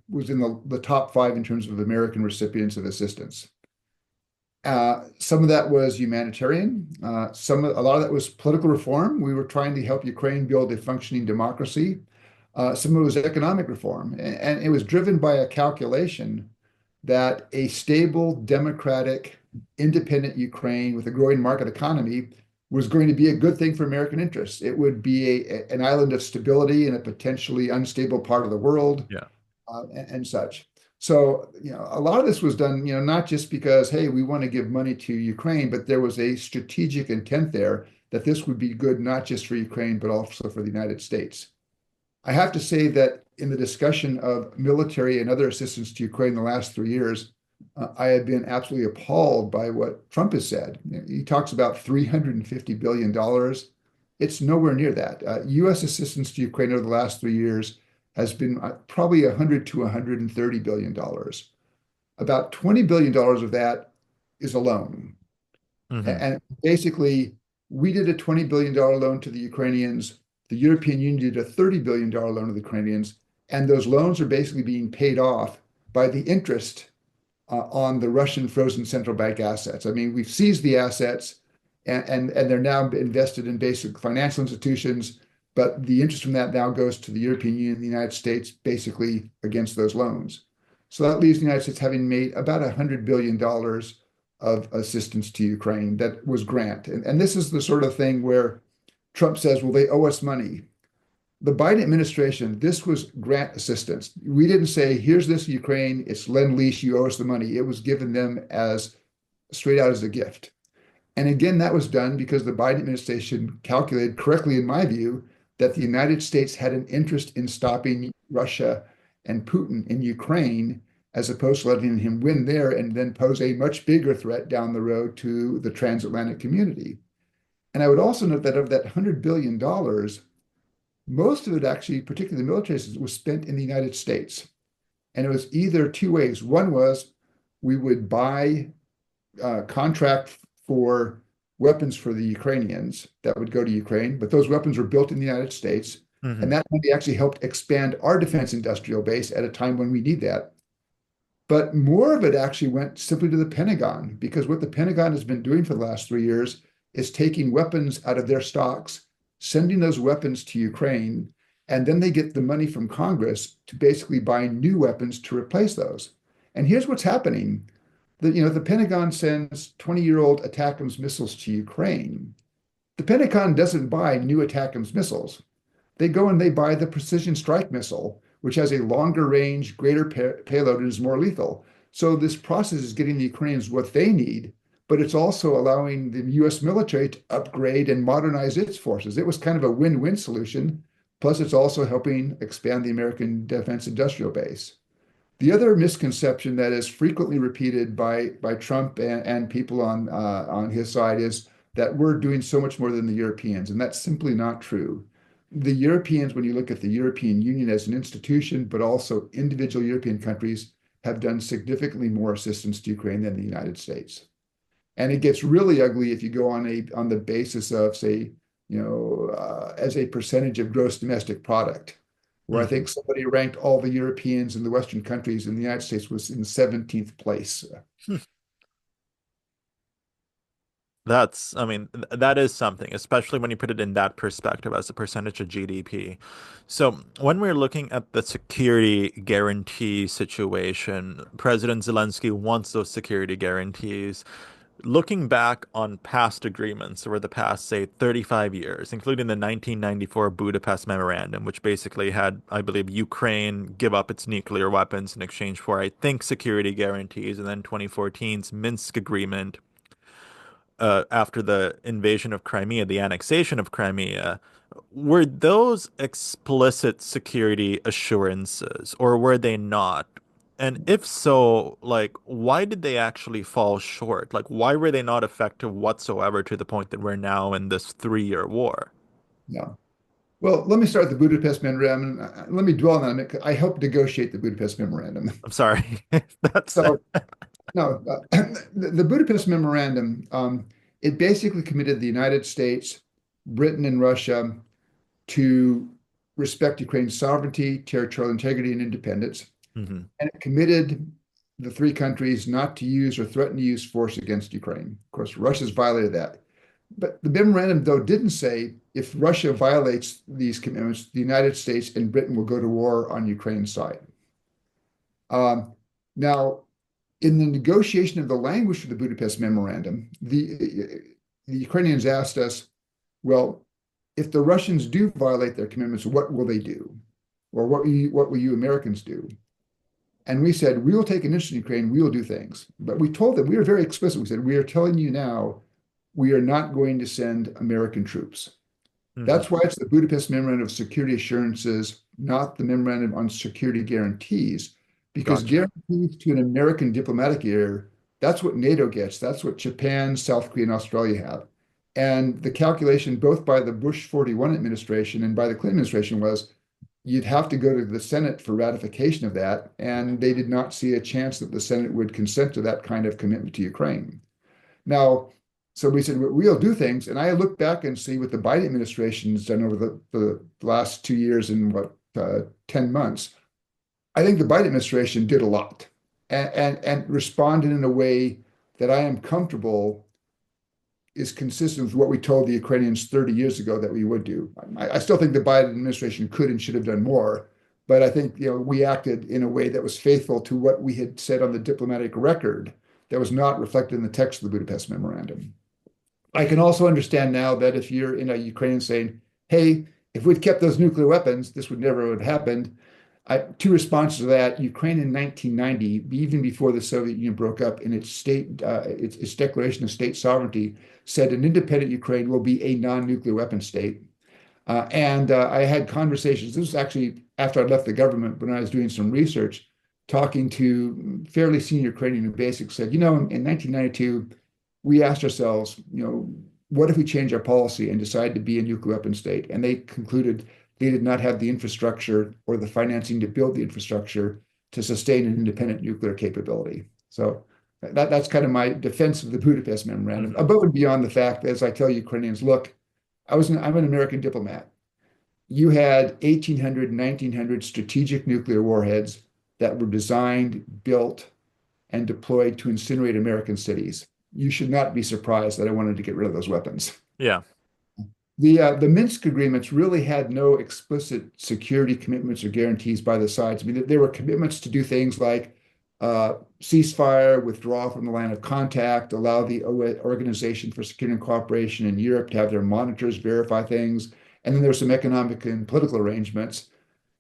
was in the top 5 in terms of American recipients of assistance. Some of that was humanitarian. A lot of that was political reform. We were trying to help Ukraine build a functioning democracy. Some of it was economic reform, and it was driven by a calculation that a stable, democratic, independent Ukraine with a growing market economy was going to be a good thing for American interests. It would be an island of stability in a potentially unstable part of the world, Yeah. and such. So, a lot of this was done, not just because, hey, we want to give money to Ukraine, but there was a strategic intent there that this would be good not just for Ukraine, but also for the United States. I have to say that in the discussion of military and other assistance to Ukraine in the last 3 years, I have been absolutely appalled by what Trump has said. He talks about $350 billion. It's nowhere near that. U.S. assistance to Ukraine over the last 3 years has been probably 100 to $130 billion. About $20 billion of that is a loan. Hmm. And basically, we did a $20 billion loan to the Ukrainians. The European Union did a $30 billion loan to the Ukrainians. And those loans are basically being paid off by the interest on the Russian frozen central bank assets. I mean, we've seized the assets and they're now invested in basic financial institutions, but the interest from that now goes to the European Union and the United States basically against those loans. So that leaves the United States having made about $100 billion of assistance to Ukraine that was grant. And this is the sort of thing where Trump says, well, they owe us money. The Biden administration, this was grant assistance. We didn't say, here's this Ukraine, it's lend lease, you owe us the money. It was given them as straight out as a gift. And again, that was done because the Biden administration calculated correctly, in my view, that the United States had an interest in stopping Russia and Putin in Ukraine, as opposed to letting him win there and then pose a much bigger threat down the road to the transatlantic community. And I would also note that of that $100 billion, most of it actually, particularly the military, was spent in the United States. And it was either two ways. One was we would buy contract for weapons for the Ukrainians that would go to Ukraine, but those weapons were built in the United States. And Hmm. that money actually helped expand our defense industrial base at a time when we need that. But more of it actually went simply to the Pentagon, because what the Pentagon has been doing for the last 3 years is taking weapons out of their stocks, sending those weapons to Ukraine, and then they get the money from Congress to basically buy new weapons to replace those. And here's what's happening. The Pentagon sends 20-year-old ATACMS missiles to Ukraine. The Pentagon doesn't buy new ATACMS missiles. They go and they buy the precision strike missile, which has a longer range, greater payload, and is more lethal. So this process is getting the Ukrainians what they need, but it's also allowing the U.S. military to upgrade and modernize its forces. It was kind of a win-win solution. Plus, it's also helping expand the American defense industrial base. The other misconception that is frequently repeated by Trump and people on his side is that we're doing so much more than the Europeans, and that's simply not true. The Europeans, when you look at the European Union as an institution, but also individual European countries, have done significantly more assistance to Ukraine than the United States. And it gets really ugly if you go on the basis of, say, as a percentage of gross domestic product, where I Hmm. think somebody ranked all the Europeans and the Western countries, and the United States was in 17th place. I mean, that is something, especially when you put it in that perspective as a percentage of GDP. So, when we're looking at the security guarantee situation, President Zelensky wants those security guarantees. Looking back on past agreements over the past, say, 35 years, including the 1994 Budapest Memorandum, which basically had, I believe, Ukraine give up its nuclear weapons in exchange for, I think, security guarantees, and then 2014's Minsk Agreement after the invasion of Crimea, the annexation of Crimea, were those explicit security assurances, or were they not? And if so, like, why did they actually fall short? Like, why were they not effective whatsoever to the point that we're now in this 3-year war? Yeah. Well, let me start with the Budapest Memorandum. Let me dwell on it. I helped negotiate the Budapest Memorandum. I'm sorry. That's So, no, the Budapest Memorandum, it basically committed the United States, Britain, and Russia to respect Ukraine's sovereignty, territorial integrity, and independence. Mhm. And it committed the three countries not to use or threaten to use force against Ukraine. Of course, Russia's violated that. But the memorandum, though, didn't say if Russia violates these commitments, the United States and Britain will go to war on Ukraine's side. Um, Now, in the negotiation of the language for the Budapest Memorandum, the Ukrainians asked us, well, if the Russians do violate their commitments, what will they do? Or what will you Americans do? And we said, we will take an interest in Ukraine, we will do things. But we told them, we were very explicit. We said, we are telling you now, we are not going to send American troops. Hmm. That's why it's the Budapest Memorandum of Security Assurances, not the Memorandum on Security Guarantees, because Gotcha. guarantees to an American diplomatic error, that's what NATO gets. That's what Japan, South Korea, and Australia have. And the calculation, both by the Bush 41 administration and by the Clinton administration, was you'd have to go to the Senate for ratification of that. And they did not see a chance that the Senate would consent to that kind of commitment to Ukraine. Now, so we said we'll do things, and I look back and see what the Biden administration has done over the last 2 years and 10 months. I think the Biden administration did a lot and responded in a way that I am comfortable is consistent with what we told the Ukrainians 30 years ago that we would do. I still think the Biden administration could and should have done more, but I think we acted in a way that was faithful to what we had said on the diplomatic record that was not reflected in the text of the Budapest Memorandum. I can also understand now that if you're in a Ukraine saying, hey, if we'd kept those nuclear weapons, this would never have happened. Two responses to that. Ukraine in 1990, even before the Soviet Union broke up, in its declaration of state sovereignty, said an independent Ukraine will be a non-nuclear weapon state. And I had conversations. This was actually after I left the government when I was doing some research, talking to fairly senior Ukrainian who basically said, in 1992, we asked ourselves, what if we change our policy and decide to be a nuclear weapon state? And they concluded they did not have the infrastructure or the financing to build the infrastructure to sustain an independent nuclear capability. So that's kind of my defense of the Budapest Memorandum, Hmm. above and beyond the fact that, as I tell Ukrainians, look, I'm an American diplomat. You had 1800, 1900 strategic nuclear warheads that were designed, built, and deployed to incinerate American cities. You should not be surprised that I wanted to get rid of those weapons. Yeah. The Minsk agreements really had no explicit security commitments or guarantees by the sides. I mean, there were commitments to do things like ceasefire, withdraw from the line of contact, allow the Organization for Security and Cooperation in Europe to have their monitors verify things. And then there were some economic and political arrangements.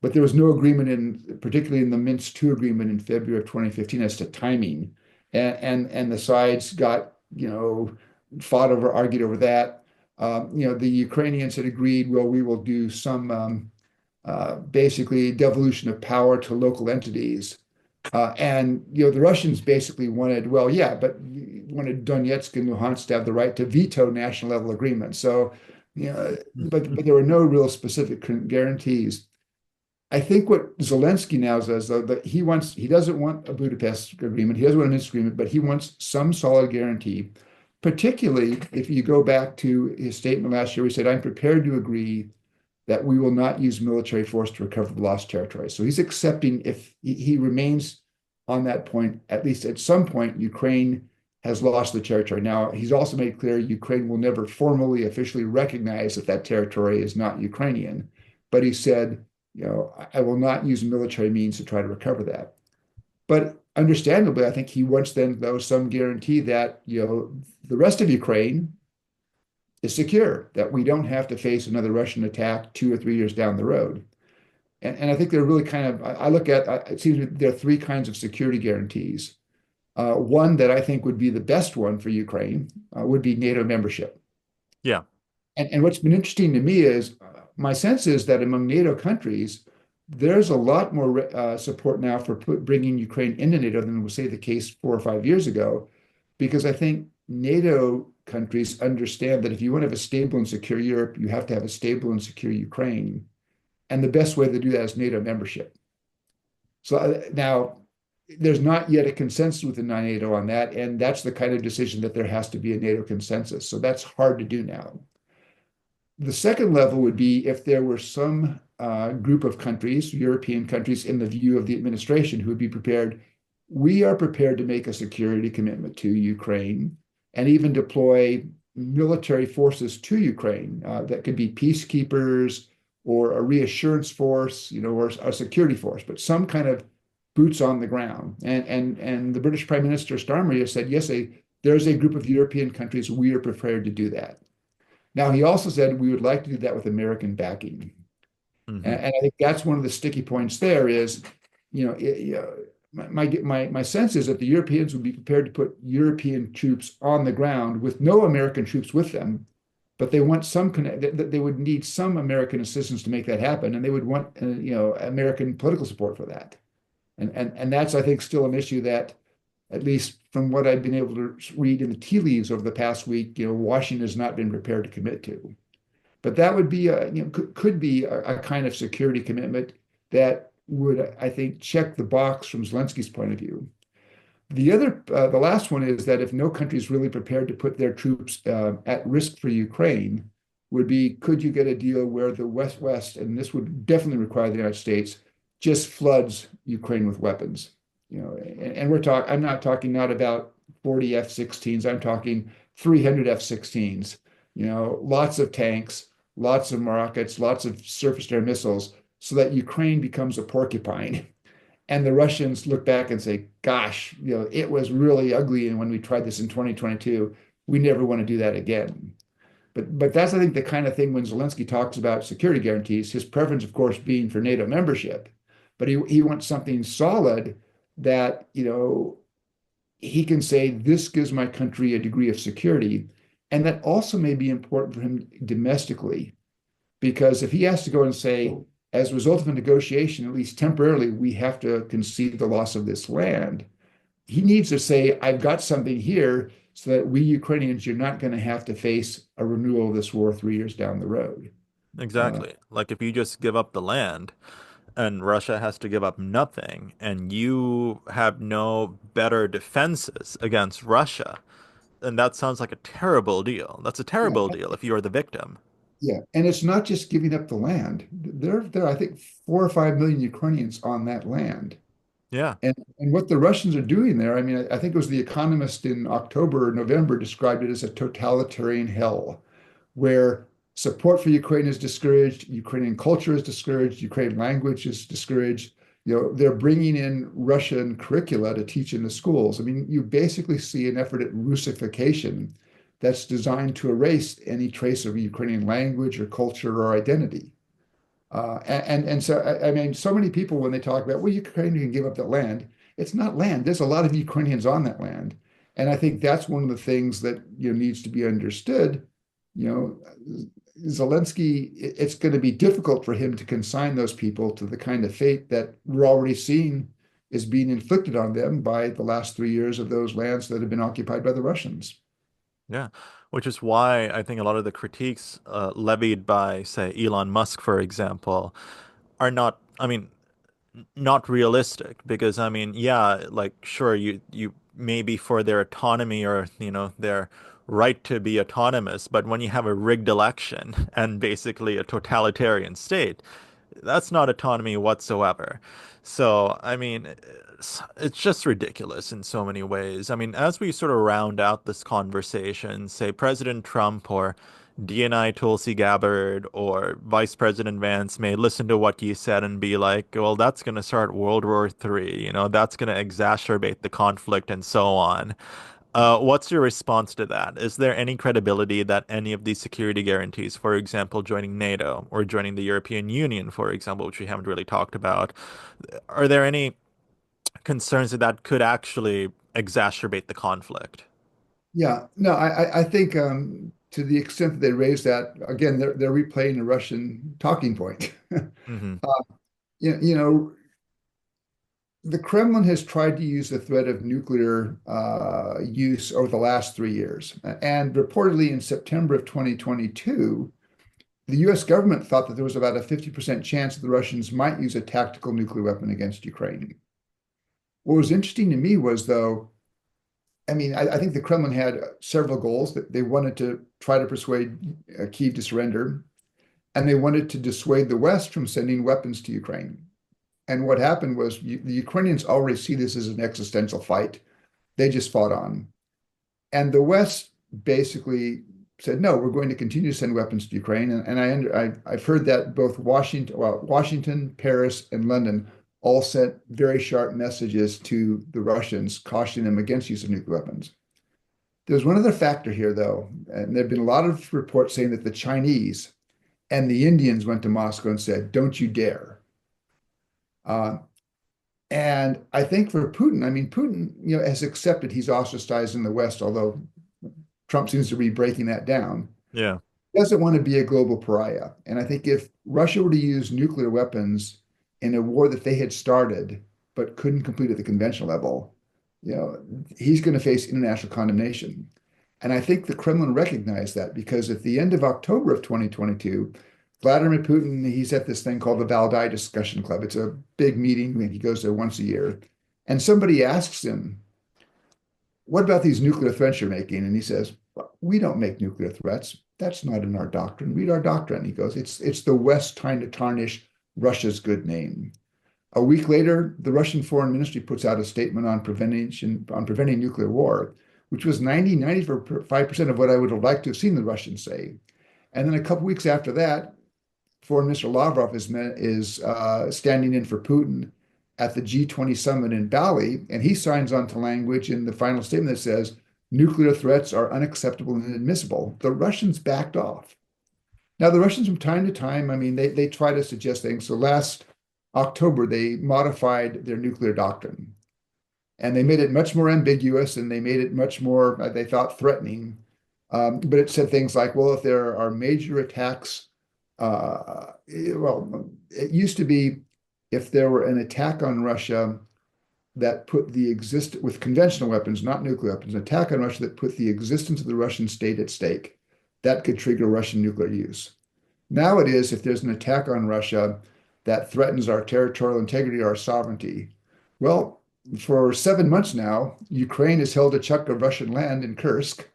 But there was no agreement particularly in the Minsk II agreement in February of 2015 as to timing. And the sides got, argued over that. The Ukrainians had agreed, well, we will do some basically devolution of power to local entities. And the Russians basically wanted, well, yeah, but wanted Donetsk and Luhansk to have the right to veto national level agreements. So, but there were no real specific guarantees. I think what Zelensky now says, though, that he doesn't want a Budapest agreement, he doesn't want a Minsk agreement, but he wants some solid guarantee. Particularly if you go back to his statement last year, he said, "I'm prepared to agree that we will not use military force to recover the lost territory." So he's accepting if he remains on that point, at least at some point, Ukraine has lost the territory. Now, he's also made clear Ukraine will never formally, officially recognize that that territory is not Ukrainian. But he said, I will not use military means to try to recover that. But understandably, I think he wants then, though, some guarantee that, the rest of Ukraine is secure, that we don't have to face another Russian attack 2 or 3 years down the road. And I think they're really kind of, I look at, it seems there are three kinds of security guarantees. One that I think would be the best one for Ukraine would be NATO membership. Yeah. And what's been interesting to me is my sense is that among NATO countries, there's a lot more support now for bringing Ukraine into NATO than was, say, the case 4 or 5 years ago, because I think NATO countries understand that if you want to have a stable and secure Europe, you have to have a stable and secure Ukraine. And the best way to do that is NATO membership. So now there's not yet a consensus within NATO on that. And that's the kind of decision that there has to be a NATO consensus. So that's hard to do now. The second level would be if there were some group of countries, European countries, in the view of the administration who would be prepared. We are prepared to make a security commitment to Ukraine and even deploy military forces to Ukraine. That could be peacekeepers or a reassurance force, or a security force, but some kind of boots on the ground. And the British Prime Minister Starmer said, yes, there's a group of European countries, we are prepared to do that. Now, he also said we would like to do that with American backing. Hmm. And I think that's one of the sticky points there is, my sense is that the Europeans would be prepared to put European troops on the ground with no American troops with them, but they want some they would need some American assistance to make that happen, and they would want American political support for that. And that's, I think, still an issue that, at least from what I've been able to read in the tea leaves over the past week, Washington has not been prepared to commit to. But that would be could be a kind of security commitment that would, I think, check the box from Zelensky's point of view. The last one is that if no country is really prepared to put their troops at risk for Ukraine, would be, could you get a deal where the West, and this would definitely require the United States, just floods Ukraine with weapons? And I'm not talking not about 40 F-16s, I'm talking 300 F-16s, lots of tanks, lots of rockets, lots of surface-to-air missiles, so that Ukraine becomes a porcupine. And the Russians look back and say, gosh, it was really ugly. And when we tried this in 2022, we never want to do that again. But that's, I think, the kind of thing when Zelensky talks about security guarantees, his preference, of course, being for NATO membership. But he wants something solid that, he can say, this gives my country a degree of security. And that also may be important for him domestically, because if he has to go and say, as a result of a negotiation, at least temporarily, we have to concede the loss of this land, he needs to say, I've got something here so that we Ukrainians, you're not going to have to face a renewal of this war 3 years down the road. Uh, Exactly. Like if you just give up the land and Russia has to give up nothing and you have no better defenses against Russia, then that sounds like a terrible deal. That's a terrible yeah, deal if you're the victim. yeah. And it's not just giving up the land. There are, I think, 4 or 5 million Ukrainians on that land. Yeah, And what the Russians are doing there, I mean, I think it was The Economist in October or November described it as a totalitarian hell, where support for Ukraine is discouraged, Ukrainian culture is discouraged, Ukrainian language is discouraged. They're bringing in Russian curricula to teach in the schools. I mean, you basically see an effort at Russification that's designed to erase any trace of Ukrainian language or culture or identity. And so, I mean, so many people, when they talk about, well, Ukraine can give up that land, it's not land. There's a lot of Ukrainians on that land. And I think that's one of the things that needs to be understood. You know, Zelensky, it's going to be difficult for him to consign those people to the kind of fate that we're already seeing is being inflicted on them by the last 3 years of those lands that have been occupied by the Russians. yeah. Which is why I think a lot of the critiques levied by, say, Elon Musk, for example, are not, I mean, not realistic because I mean, yeah, like sure you maybe for their autonomy or their right to be autonomous, but when you have a rigged election and basically a totalitarian state, that's not autonomy whatsoever. So, I mean, it's just ridiculous in so many ways. I mean, as we sort of round out this conversation, say President Trump or DNI Tulsi Gabbard or Vice President Vance may listen to what you said and be like, well, that's going to start World War III, that's going to exacerbate the conflict and so on. What's your response to that? Is there any credibility that any of these security guarantees, for example, joining NATO or joining the European Union, for example, which we haven't really talked about, are there any concerns that that could actually exacerbate the conflict? Yeah, no, I think to the extent that they raise that, again, they're replaying a Russian talking point. Hmm. You know, the Kremlin has tried to use the threat of nuclear use over the last 3 years. And reportedly in September of 2022, the US government thought that there was about a 50% chance that the Russians might use a tactical nuclear weapon against Ukraine. What was interesting to me was, though, I mean, I think the Kremlin had several goals that they wanted to try to persuade Kyiv to surrender, and they wanted to dissuade the West from sending weapons to Ukraine. And what happened was the Ukrainians already see this as an existential fight. They just fought on. And the West basically said, no, we're going to continue to send weapons to Ukraine. I've heard that both Washington, Paris, and London all sent very sharp messages to the Russians, cautioning them against use of nuclear weapons. There's one other factor here, though, and there have been a lot of reports saying that the Chinese and the Indians went to Moscow and said, don't you dare. Uh, And I think for Putin, I mean, Putin, has accepted he's ostracized in the West, although Trump seems to be breaking that down. Yeah. He doesn't want to be a global pariah. And I think if Russia were to use nuclear weapons in a war that they had started but couldn't complete at the conventional level, he's going to face international condemnation. And I think the Kremlin recognized that because at the end of October of 2022, Vladimir Putin, he's at this thing called the Valdai Discussion Club. It's a big meeting. He goes there once a year. And somebody asks him, what about these nuclear threats you're making? And he says, we don't make nuclear threats. That's not in our doctrine. Read our doctrine. He goes, it's the West trying to tarnish Russia's good name. A week later, the Russian Foreign Ministry puts out a statement on preventing nuclear war, which was 95% of what I would have liked to have seen the Russians say. And then a couple weeks after that, Foreign Minister Lavrov is standing in for Putin at the G20 summit in Bali, and he signs on to language in the final statement that says nuclear threats are unacceptable and inadmissible. The Russians backed off. Now, the Russians from time to time, I mean, they try to suggest things. So last October, they modified their nuclear doctrine and they made it much more ambiguous and they made it much more, they thought, threatening. But it said things like, well, if there are major attacks, well, it used to be if there were an attack on Russia that put with conventional weapons, not nuclear weapons, an attack on Russia that put the existence of the Russian state at stake, that could trigger Russian nuclear use. Now it is if there's an attack on Russia that threatens our territorial integrity or our sovereignty. Well, for 7 months now, Ukraine has held a chunk of Russian land in Kursk.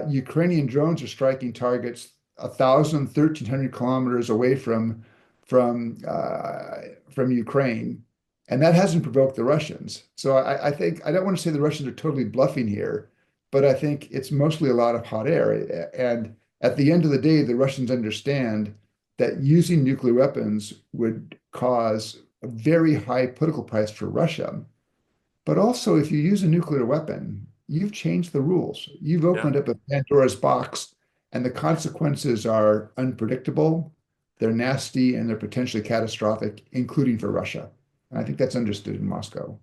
Ukrainian drones are striking targets 1,000, 1,300 kilometers away from Ukraine, and that hasn't provoked the Russians. So I think I don't want to say the Russians are totally bluffing here, but I think it's mostly a lot of hot air. And at the end of the day, the Russians understand that using nuclear weapons would cause a very high political price for Russia. But also, if you use a nuclear weapon, you've changed the rules. You've Yeah. opened up a Pandora's box, and the consequences are unpredictable, they're nasty, and they're potentially catastrophic, including for Russia. And I think that's understood in Moscow.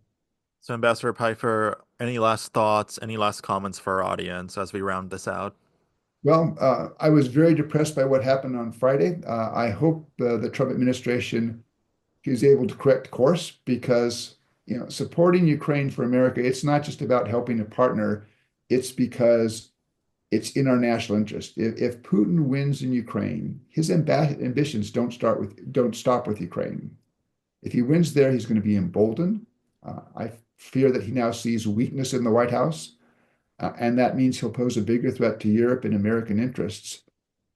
So, Ambassador Pifer, any last thoughts, any last comments for our audience as we round this out? Well, I was very depressed by what happened on Friday. I hope the Trump administration is able to correct course because, supporting Ukraine for America, it's not just about helping a partner. It's because it's in our national interest. If Putin wins in Ukraine, his ambitions don't stop with Ukraine. If he wins there, he's going to be emboldened. I fear that he now sees weakness in the White House, and that means he'll pose a bigger threat to Europe and American interests.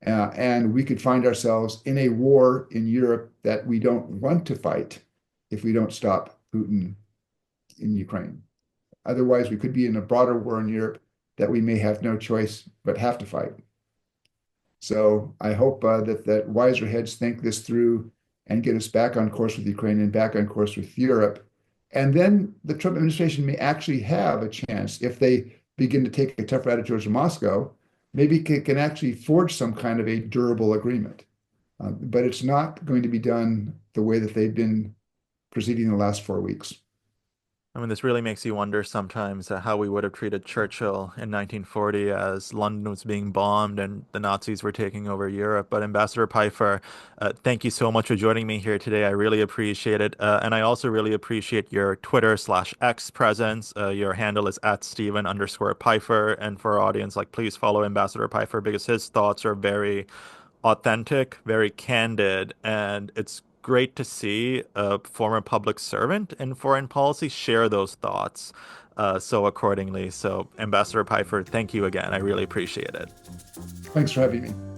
And we could find ourselves in a war in Europe that we don't want to fight if we don't stop Putin in Ukraine. Otherwise, we could be in a broader war in Europe that we may have no choice but have to fight. So I hope that wiser heads think this through and get us back on course with Ukraine and back on course with Europe. And then the Trump administration may actually have a chance if they begin to take a tougher attitude towards Moscow, maybe can actually forge some kind of a durable agreement. But it's not going to be done the way that they've been proceeding the last 4 weeks. I mean, this really makes you wonder sometimes how we would have treated Churchill in 1940 as London was being bombed and the Nazis were taking over Europe. But Ambassador Pifer, thank you so much for joining me here today. I really appreciate it. And I also really appreciate your Twitter/X presence. Your handle is at Steven_Pifer. And for our audience, please follow Ambassador Pifer because his thoughts are very authentic, very candid, and it's great to see a former public servant in foreign policy share those thoughts so accordingly. So, Ambassador Pifer, thank you again. I really appreciate it. Thanks for having me.